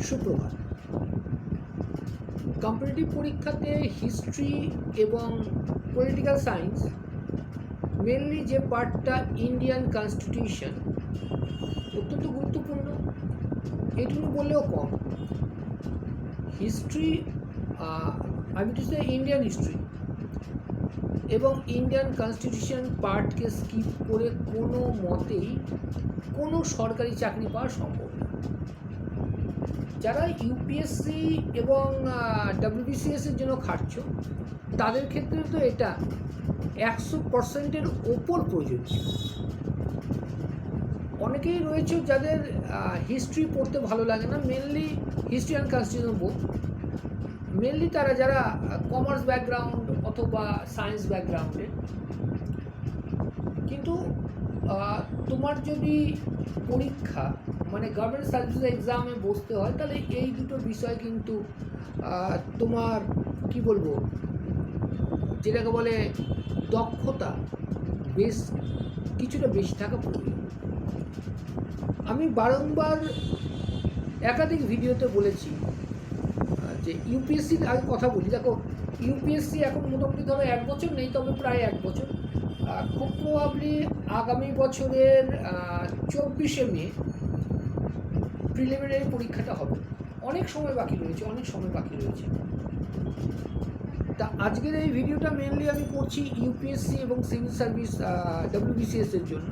সুপ্রভাত। কম্পিটিটিভ পরীক্ষাতে হিস্ট্রি এবং পলিটিক্যাল সায়েন্স মেনলি যে পার্টটা ইন্ডিয়ান কনস্টিটিউশন অত্যন্ত গুরুত্বপূর্ণ, এটুকু বললেও কম। হিস্ট্রি আমি টু সে ইন্ডিয়ান হিস্ট্রি এবং ইন্ডিয়ান কনস্টিটিউশন পার্টকে স্কিপ করে কোনো মতেই কোনো সরকারি চাকরি পাওয়া সম্ভব না। যারা ইউপিএসসি এবং ডাব্লিউবিসিএসের জন্য খাটছ তাদের ক্ষেত্রে তো এটা 100%-এর ওপর প্রযোজ্য। অনেকেই রয়েছে যাদের হিস্ট্রি পড়তে ভালো লাগে না, mainly history and constitution book, mainly তারা যারা কমার্স ব্যাকগ্রাউন্ড অথবা সায়েন্স ব্যাকগ্রাউন্ডে। কিন্তু তোমার যদি পরীক্ষা মানে গভর্নমেন্ট সার্ভিস এক্সামে বসতে হয় তাহলে এই দুটো বিষয় কিন্তু তোমার কি বলবো, যেটাকে বলে দক্ষতা কিছুটা বেশি থাকা প্রয়োজন। আমি বারংবার একাধিক ভিডিওতে বলেছি যে ইউপিএসসির আগে কথা বলি। দেখো, ইউপিএসসি এখন মোটামুটি ধরো 1 বছর নেই, তবে প্রায় 1 বছর। খুব প্রবাবলি আগামী বছরের 24শে মে প্রিলিমিনারি পরীক্ষাটা হবে। অনেক সময় বাকি রয়েছে। তা আজকের এই ভিডিওটা মেনলি আমি করছি ইউপিএসসি এবং সিভিল সার্ভিস ডাব্লিউবিসিএসের জন্য।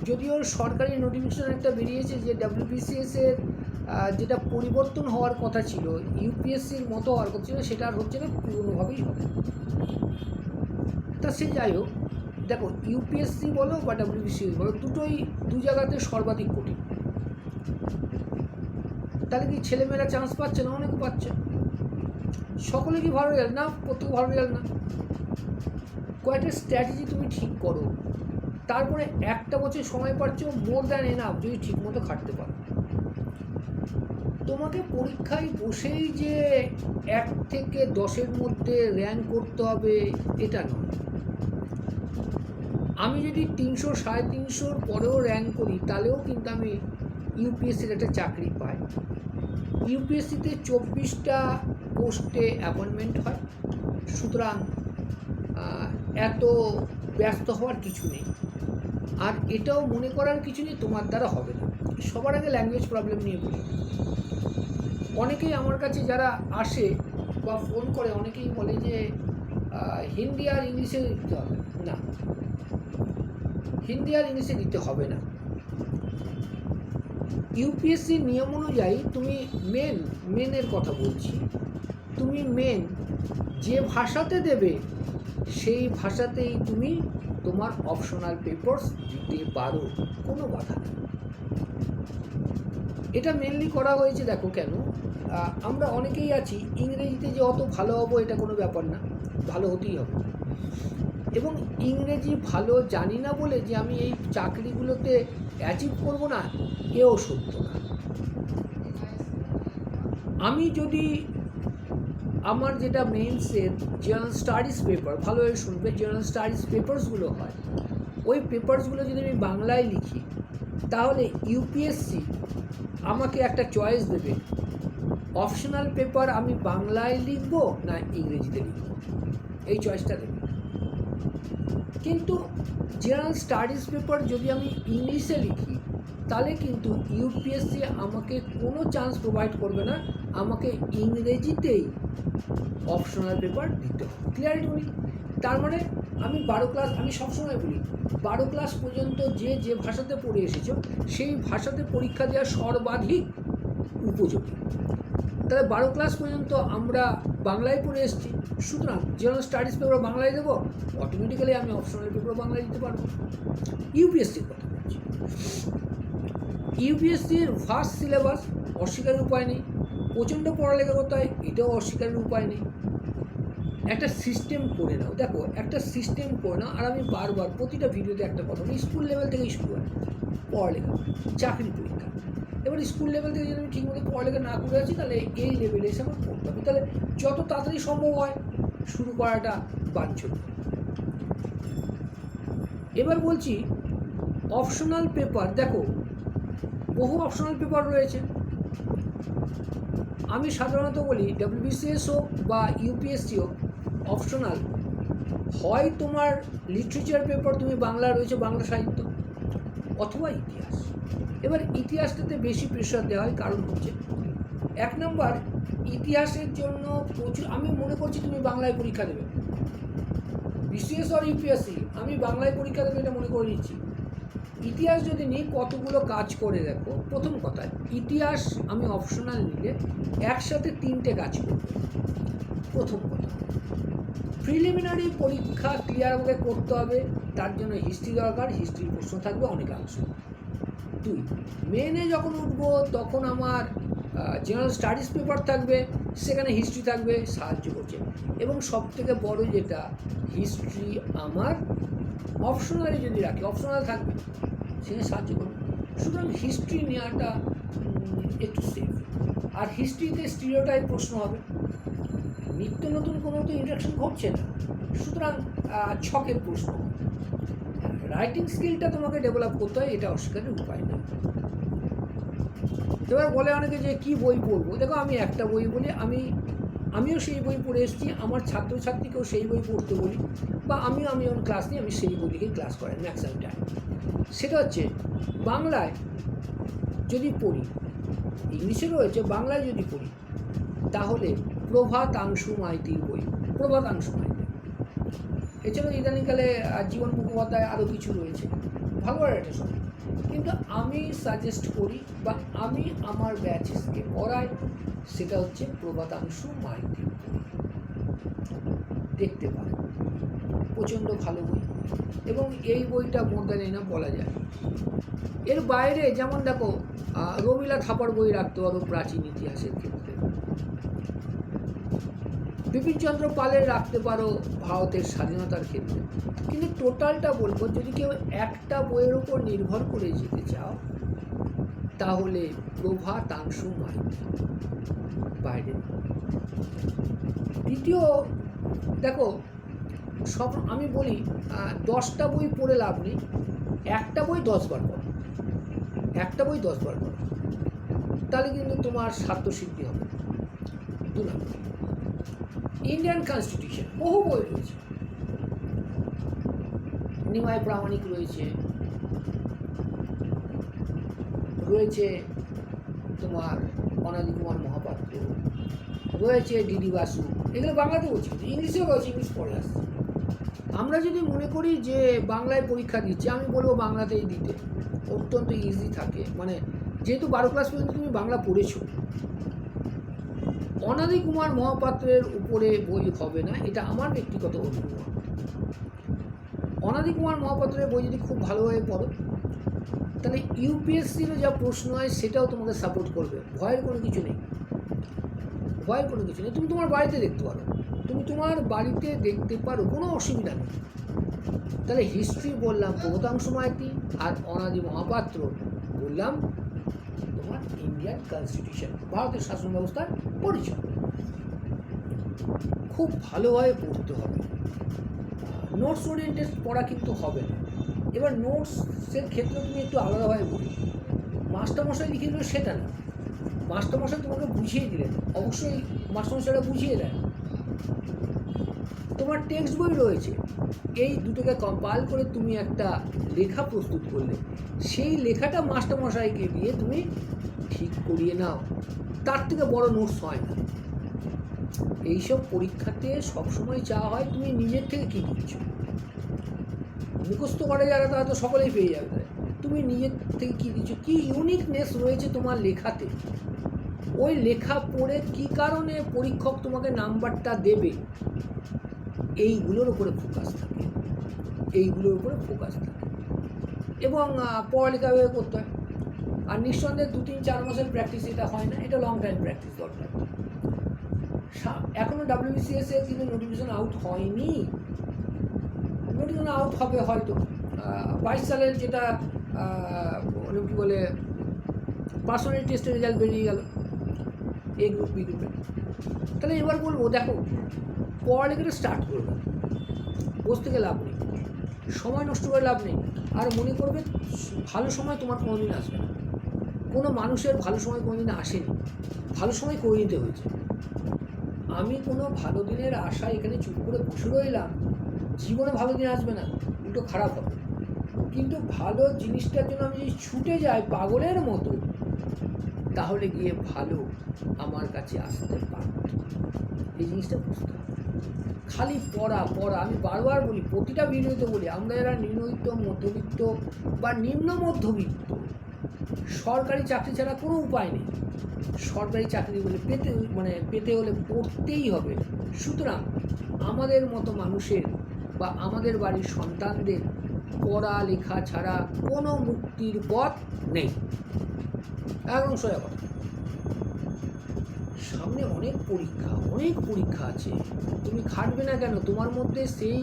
যদিও সরকারি নোটিফিকেশন একটা বেরিয়েছে যে ডাব্লিউবিসিএসের যেটা পরিবর্তন হওয়ার কথা ছিল, ইউপিএসসির মতো হওয়ার কথা ছিল, সেটা আর হচ্ছে না, পুরনোভাবেই হবে। তা সে যাই হোক, দেখো ইউপিএসসি বলো বা ডাব্লিউবিসিএস বলো, দু জায়গাতে সর্বাধিক কঠিন। তাহলে কি ছেলেমেয়েরা চান্স পাচ্ছে না? অনেকে পাচ্ছে। সকলে কি ভালো রেজাল্ট না? প্রত্যেক ভালো রেজাল্ট না। কয়েকটা স্ট্র্যাটেজি তুমি ঠিক করো, তারপরে 1 বছর সময় পাচ্ছ, মোর দ্যান এনাফ যদি ঠিক মতো খাটতে পারো। তোমাকে পরীক্ষায় বসেই যে 1 থেকে 10-এর মধ্যে র্যাঙ্ক করতে হবে এটা নয়। আমি যদি 300 350-র পরেও র্যাঙ্ক করি তাহলেও কিন্তু আমি ইউপিএসসির একটা চাকরি পাই। ইউপিএসসিতে 24টা পোস্টে অ্যাপয়েন্টমেন্ট হয়, সুতরাং এত ব্যস্ত হওয়ার কিছু নেই। আর এটাও মনে করার কিছু নেই তোমার দ্বারা হবে না। সবার আগে ল্যাঙ্গুয়েজ প্রবলেম নিয়ে বলি। অনেকেই আমার কাছে যারা আসে বা ফোন করে অনেকেই বলে যে হিন্দি আর ইংলিশে দিতে হবে না। হিন্দি আর ইংলিশে দিতে হবে না। ইউপিএসসির নিয়ম অনুযায়ী তুমি মেনের কথা বলছি, তুমি যে ভাষাতে দেবে সেই ভাষাতেই তুমি তোমার অপশনাল পেপারস দিতে পারো, কোনো বাধা নেই। এটা মেনলি করা হয়েছে, দেখো কেন, আমরা অনেকেই আছি ইংরেজিতে যে অত ভালো হবো এটা কোনো ব্যাপার না, ভালো হতেই হবে। এবং ইংরেজি ভালো জানি না বলে যে আমি এই চাকরিগুলোতে অ্যাচিভ করব না, এও সত্য না। আমি যদি আমার যেটা মেইনসের জেনারেল স্টাডিজ পেপার, ভালোভাবে শুনবে, জেনারেল স্টাডিজ পেপারসগুলো হয়, ওই পেপারসগুলো যদি আমি বাংলায় লিখি তাহলে ইউপিএসসি আমাকে একটা চয়েস দেবে, অপশনাল পেপার আমি বাংলায় লিখব না ইংরেজিতে লিখব, এই চয়েসটা দেবে। কিন্তু জেনারেল স্টাডিজ পেপার যদি আমি ইংলিশে লিখি তাহলে কিন্তু ইউপিএসসি আমাকে কোনো চান্স প্রোভাইড করবে না, আমাকে ইংরেজিতেই অপশনাল পেপার দিতে হবে। ক্লিয়ারিটি বলি, তার মানে আমি 12 ক্লাস, আমি সবসময় বলি 12 ক্লাস পর্যন্ত যে ভাষাতে পড়ে এসেছো সেই ভাষাতে পরীক্ষা দেওয়া সর্বাধিক উপযোগী। তাহলে 12 ক্লাস পর্যন্ত আমরা বাংলায় পড়ে এসেছি, সুতরাং জেনারেল স্টাডিজ পেপার বাংলায় দেবো, অটোমেটিক্যালি আমি অপশনাল পেপার বাংলায় দিতে পারবো। ইউপিএসসির কথা বলছি, ইউপিএসসির ভাস্ট সিলেবাস, অস্বীকারের উপায় নেই। প্রচণ্ড পড়ালেখা করতে হয়, এটাও অস্বীকারের উপায় নেই। একটা সিস্টেম করে নাও, দেখো একটা সিস্টেম করে নাও। আর আমি বারবার প্রতিটা ভিডিওতে একটা কথা বলি, স্কুল লেভেল থেকেই শুরু হয় পড়ালেখা, চাকরি পরীক্ষা। এবার স্কুল লেভেল থেকে যদি আমি ঠিকমতো পড়ালেখা না করে আছি তাহলে এই লেভেলে এসে আমার পড়তে হবে। তাহলে যত তাড়াতাড়ি সম্ভব হয় শুরু করাটা বাঞ্ছনীয়। এবার বলছি অপশনাল পেপার। দেখো বহু অপশনাল পেপার রয়েছে, আমি সাধারণত বলি ডব্লিউবিসিএস হোক বা ইউপিএসসি হোক, অপশনাল হয় তোমার লিটারেচার পেপার তুমি বাংলা রয়েছে বাংলা সাহিত্য, অথবা ইতিহাস। এবার ইতিহাসটাতে বেশি প্রেশার দেওয়া হয়, কারণ হচ্ছে 1 নম্বর, ইতিহাসের জন্য প্রচুর, আমি মনে করছি তুমি বাংলায় পরীক্ষা দেবে, বিসিএস আর ইউপিএসসি আমি বাংলায় পরীক্ষা দেবে এটা মনে করে নিচ্ছি। ইতিহাস যদি নিই কতগুলো কাজ করে দেখো। প্রথম কথা, ইতিহাস আমি অপশনাল নিলে একসাথে 3টে কাজ করবে। প্রথম কথা, প্রিলিমিনারি পরীক্ষা ক্লিয়ার আমাকে করতে হবে, তার জন্য হিস্ট্রি দরকার, হিস্ট্রির প্রশ্ন থাকবে অনেকাংশ। 2, মেনে যখন উঠবো তখন আমার জেনারেল স্টাডিজ পেপার থাকবে, সেখানে হিস্ট্রি থাকবে, সাহায্য করছে। এবং সবথেকে বড় যেটা, হিস্ট্রি আমার অপশনালি যদি রাখি, অপশনাল থাকবে, সেখানে সাহায্য করবে। সুতরাং হিস্ট্রি নেওয়াটা একটু সেফ। আর হিস্ট্রিতে স্টিরিওটাইপ প্রশ্ন হবে, নিত্য নতুন কোনো তো ইন্টারাকশন ঘটছে না, সুতরাং ছকের প্রশ্ন। রাইটিং স্কিলটা তোমাকে ডেভেলপ করতে হয়, এটা অস্বীকারের উপায় নেই। এবার বলে অনেকে যে কী বই পড়বো, দেখো আমি একটা বই বলি, আমিও সেই বই পড়ে এসেছি, আমার ছাত্রছাত্রীকেও সেই বই পড়তে বলি, বা আমি যখন ক্লাস নিই আমি সেই বই লিখে ক্লাস করাই ম্যাক্সিমাম টাইম। সেটা হচ্ছে বাংলায় যদি পড়ি, ইংলিশে রয়েছে, বাংলায় যদি পড়ি তাহলে প্রভাতাংশু মাইতির বই, প্রভাতাংশু মাইতি। এছাড়াও ইদানিংকালে জীবন মুখোপাধ্যায় আরও কিছু রয়েছে, ভালো একটা সময়। কিন্তু আমি সাজেস্ট করি বা আমি আমার ব্যাচেসকে পড়াই, সেটা হচ্ছে প্রভাতাংশু মাইতি। দেখতে পারে, প্রচণ্ড ভালো বই, এবং এই বইটা মোদ্দা না বলা যায়। এর বাইরে যেমন দেখো রমিলা থাপার বই রাখতে পারো প্রাচীন ইতিহাসের ক্ষেত্রে, বিপিনচন্দ্র পালের রাখতে পারো ভারতের স্বাধীনতার ক্ষেত্রে। কিন্তু টোটালটা বলবো, যদি কেউ একটা বইয়ের উপর নির্ভর করে যেতে চাও তাহলে প্রভাতাংশু মাইতি, বাইরে। দ্বিতীয়, দেখো সব আমি বলি 10টা বই পড়ে লাভ নেই, একটা বই 10 বার পড়ো, একটা বই 10 বার পড়ো, তাহলে কিন্তু তোমার স্বার্থসিদ্ধি হবে। 2 নম্বর, ইন্ডিয়ান কনস্টিটিউশন, বহু বই রয়েছে, নিমাই প্রামাণিক রয়েছে তোমার অনাদি কুমার মহাপাত্র, রয়েছে ডিডি বাসু, এগুলো বাংলাতে বলছি, ইংলিশেও রয়েছে, ইংলিশ পড়ে আসছে। আমরা যদি মনে করি যে বাংলায় পরীক্ষা দিচ্ছি, আমি বলবো বাংলাতেই দিতে, অত্যন্ত ইজি থাকে। মানে যেহেতু 12 ক্লাস পর্যন্ত তুমি বাংলা পড়েছো, অনাদি কুমার মহাপাত্রের উপরে বই হবে না, এটা আমার ব্যক্তিগত অনুভব। অনাদি কুমার মহাপাত্রের বই যদি খুব ভালোভাবে পড়ো, তাহলে ইউপিএসসিরও যা প্রশ্ন হয় সেটাও তোমাকে সাপোর্ট করবে। ভয়ের কোনো কিছু নেই, তুমি তোমার বাড়িতে দেখতে পারো, কোনো অসুবিধা নেই। তাহলে হিস্ট্রি বললাম প্রভাতাংশু মাইতি, আর অনাদি মহাপাত্র বললাম তোমার ইন্ডিয়ান কনস্টিটিউশন, ভারতের শাসন ব্যবস্থার পরিচয়। খুব ভালোভাবে পড়তে হবে, নোটস ওরিয়েন্টেড পড়া কিন্তু হবে না। এবার নোটসের ক্ষেত্রে তুমি একটু আলাদাভাবে বলি, মাস্টারমশাই লিখে দিল সেটা না, মাস্টারমশাই তোমাকে বুঝিয়ে দিলেন, অবশ্যই মাস্টারমশাইরা বুঝিয়ে দেয়। তোমার টেক্সট বই রয়েছে, এই দুটোকে কম্পাইল করে তুমি একটা লেখা প্রস্তুত করলে, সেই লেখাটা মাস্টারমশাইকে দিয়ে তুমি ঠিক করিয়ে নাও, তার থেকে বড় নোটস হয় না। এইসব পরীক্ষাতে সবসময় চাওয়া হয় তুমি নিজের থেকে কী দিচ্ছ। মুখস্থ করে যারা তারা তো সকলেই পেয়ে যাবে, তুমি নিজের থেকে কী দিচ্ছ, কী ইউনিকনেস রয়েছে তোমার লেখাতে, ওই লেখা পড়ে কী কারণে পরীক্ষক তোমাকে নাম্বারটা দেবে, এইগুলোর উপরে ফোকাস থাকে, এবং পড়ালেখাভাবে করতে হয়। আর নিঃসন্দেহে 2-3-4 মাসের প্র্যাকটিস এটা হয় না, এটা লং টাইম প্র্যাকটিস দরকার। এখনও ডাব্লিউবিসিএস এর কিন্তু নোটিফিকেশন আউট হয়নি, নোটিফিকেশন আউট হবে হয়তো 22 সালের, যেটা কী বলে পার্সোনাল টেস্টের রেজাল্ট বেরিয়ে গেল এ গ্রুপ বি গ্রুপে। তাহলে এবার বলবো, দেখো পড়ালেখাটা স্টার্ট করবে, বসে থেকে লাভ নেই, সময় নষ্ট করে লাভ নেই, আর মনে করবে ভালো সময় তোমার কোনোদিন আসবে না, কোনো মানুষের ভালো সময় কোনোদিন আসেনি, ভালো সময় করে নিতে হয়েছে। আমি কোনো ভালো দিনের আশা এখানে চুপ করে বসে রইলাম, জীবনে ভালো দিন আসবে না, উল্টো খারাপ হবে। কিন্তু ভালো জিনিসটার জন্য আমি যদি ছুটে যাই পাগলের মতো, তাহলে গিয়ে ভালো আমার কাছে আসতে পারে। এই জিনিসটা বুঝতে হবে। খালি পড়া পড়া, আমি বারবার বলি, প্রতিটা ভিডিওতে বলি, আমরা যারা নিম্নবিত্ত, মধ্যবিত্ত বা নিম্ন মধ্যবিত্ত, সরকারি চাকরি ছাড়া কোনো উপায় নেই। সরকারি চাকরি বলে পেতে হলে পড়তেই হবে। সুতরাং আমাদের মতো মানুষের বা আমাদের বাড়ির সন্তানদের পড়ালেখা ছাড়া কোনো মুক্তির পথ নেই। একদম সোজা কথা। সামনে অনেক পরীক্ষা আছে, তুমি খাটবে না কেন? তোমার মধ্যে সেই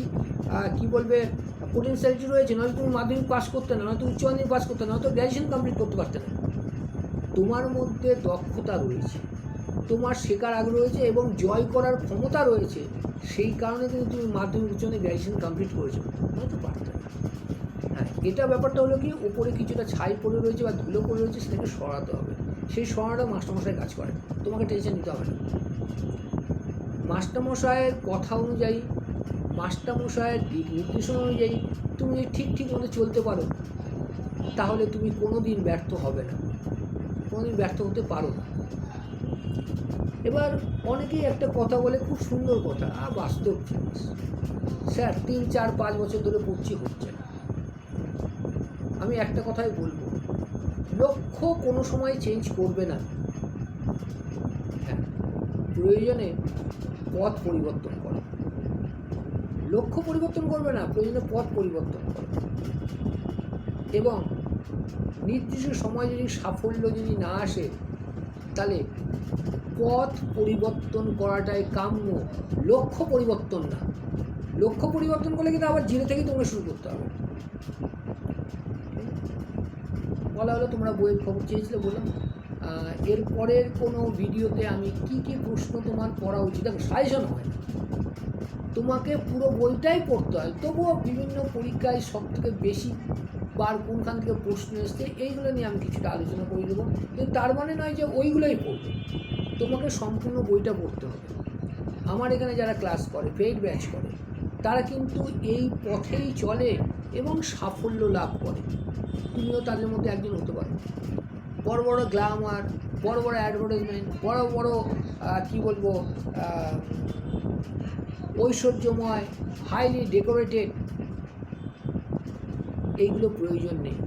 পোটেনশিয়ালিটি রয়েছে। নয়তো তুমি মাধ্যমিক পাস করতে না, নয়তো উচ্চ মাধ্যমিক পাস করতে না, নয়তো গ্র্যাজুয়েশন কমপ্লিট করতে পারতে না। তোমার মধ্যে দক্ষতা রয়েছে, তোমার শেখার আগ্রহ রয়েছে এবং জয় করার ক্ষমতা রয়েছে। সেই কারণে কিন্তু তুমি মাধ্যমিক উচ্চ মাধ্যমিক গ্র্যাজুয়েশন কমপ্লিট করেছো, নয়তো পারতে না। হ্যাঁ, এটা ব্যাপারটা হলো কি, উপরে কিছুটা ছাই পড়ে রয়েছে বা ধুলো পড়ে রয়েছে, সেটাকে সরাতে হবে। সেই সরানোটা মাস্টারমশাই কাজ করে, তোমাকে টেনশন নিতে হবে না। মাস্টারমশাইয়ের কথা অনুযায়ী, মাস্টারমশাইয়ের দিক নির্দেশনা অনুযায়ী তুমি ঠিক মতো চলতে পারো, তাহলে তুমি কোনো দিন ব্যর্থ হবে না, কোনো দিন ব্যর্থ হতে পারো না। এবার অনেকেই একটা কথা বলে, খুব সুন্দর কথা, বাস্তব জিনিস, স্যার 3, 4, 5 বছর ধরে পড়ছি, হচ্ছে না। আমি একটা কথাই বলবো, লক্ষ্য কোনো সময় চেঞ্জ করবে না। হ্যাঁ, প্রয়োজনে পথ পরিবর্তন করো। লক্ষ্য পরিবর্তন করবে না, প্রয়োজনে পথ পরিবর্তন করো। এবং নির্দিষ্ট সময় যদি সাফল্য যদি না আসে, তাহলে পথ পরিবর্তন করাটাই কাম্য, লক্ষ্য পরিবর্তন না। লক্ষ্য পরিবর্তন করলে কিন্তু আবার জিরো থেকেই তোমাকে শুরু করতে হবে। বলা হলো তোমরা বইয়ের খবর চেয়েছিলে, বললাম। এরপরের কোনো ভিডিওতে আমি কি প্রশ্ন তোমার পড়া উচিত, দেখো সাজেশন হয় না, তোমাকে পুরো বইটাই পড়তে হয়। তবুও বিভিন্ন পরীক্ষায় সবথেকে বেশি বার কোনখান থেকে প্রশ্ন এসছে, এইগুলো নিয়ে আমি কিছুটা আলোচনা করে দেবো। কিন্তু তার মানে নয় যে ওইগুলোই পড়বে, তোমাকে সম্পূর্ণ বইটা পড়তে হবে। আমার এখানে যারা ক্লাস করে, পেইড ব্যাচ করে, তারা কিন্তু এই পথেই চলে এবং সাফল্য লাভ করে। তুমিও তাদের মধ্যে একজন হতে পারো। বড় বড় গ্ল্যামার, বড় বড় অ্যাডভার্টাইজমেন্ট, বড় বড় ঐশ্বর্যময়, হাইলি ডেকোরেটেড, এইগুলো প্রয়োজন নেই।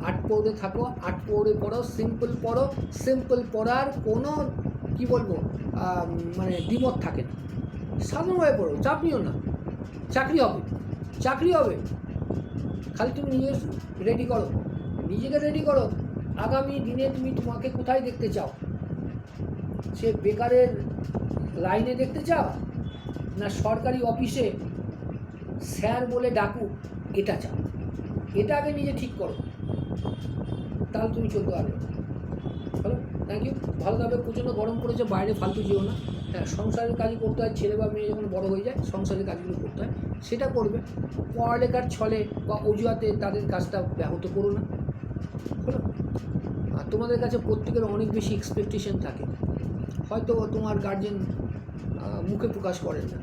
8 পৌড়ে থাকো, 8 পৌড়ে পড়ো, সিম্পল পড়ার কোনো দ্বিমত থাকে না। সাধারণভাবে পড়ো, চাপ নিও না, চাকরি হবে। খালি তুমি নিজেকে রেডি করো। আগামী দিনে তুমি তোমাকে কোথায় দেখতে চাও? সে বেকারের লাইনে দেখতে চাও, না সরকারি অফিসে স্যার বলে ডাকুক, এটা চাও? এটা আগে নিজে ঠিক করো, তাহলে তুমি চলতে পারবে। Hello, thank you. ভালো থাকবে। প্রচণ্ড গরম পড়েছে, বাইরে ফালতু যেও না। হ্যাঁ, সংসারের কাজই করতে হয়। ছেলে বা মেয়ে যখন বড় হয়ে যায়, সংসারের কাজগুলো করতে হয়, সেটা করবে। পড়ালেখার ছলে বা অজুহাতে তাদের কাজটা ব্যাহত করো না। হলো, আর তোমাদের কাছে প্রত্যেকের অনেক বেশি এক্সপেকটেশন থাকে। হয়তো তোমার গার্জেন মুখে প্রকাশ করেন না,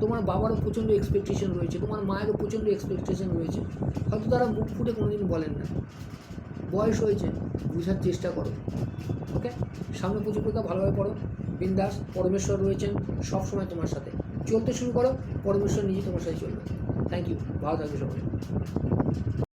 তোমার বাবারও প্রচণ্ড এক্সপেকটেশন রয়েছে, তোমার মায়েরও প্রচণ্ড এক্সপেকটেশন রয়েছে, হয়তো তারা মুখ ফুটে কোনোদিন বলেন না। বয়স হয়েছে, বোঝার চেষ্টা করো। ওকে, সামনে প্রচুর কথা, ভালোভাবে পড়ো, বিন্দাস। পরমেশ্বর রয়েছেন সবসময় তোমার সাথে। চলতে শুরু করো, পরমেশ্বর নিজে তোমার সাথে চলবে। থ্যাংক ইউ, ভালো থাকবে সবাই।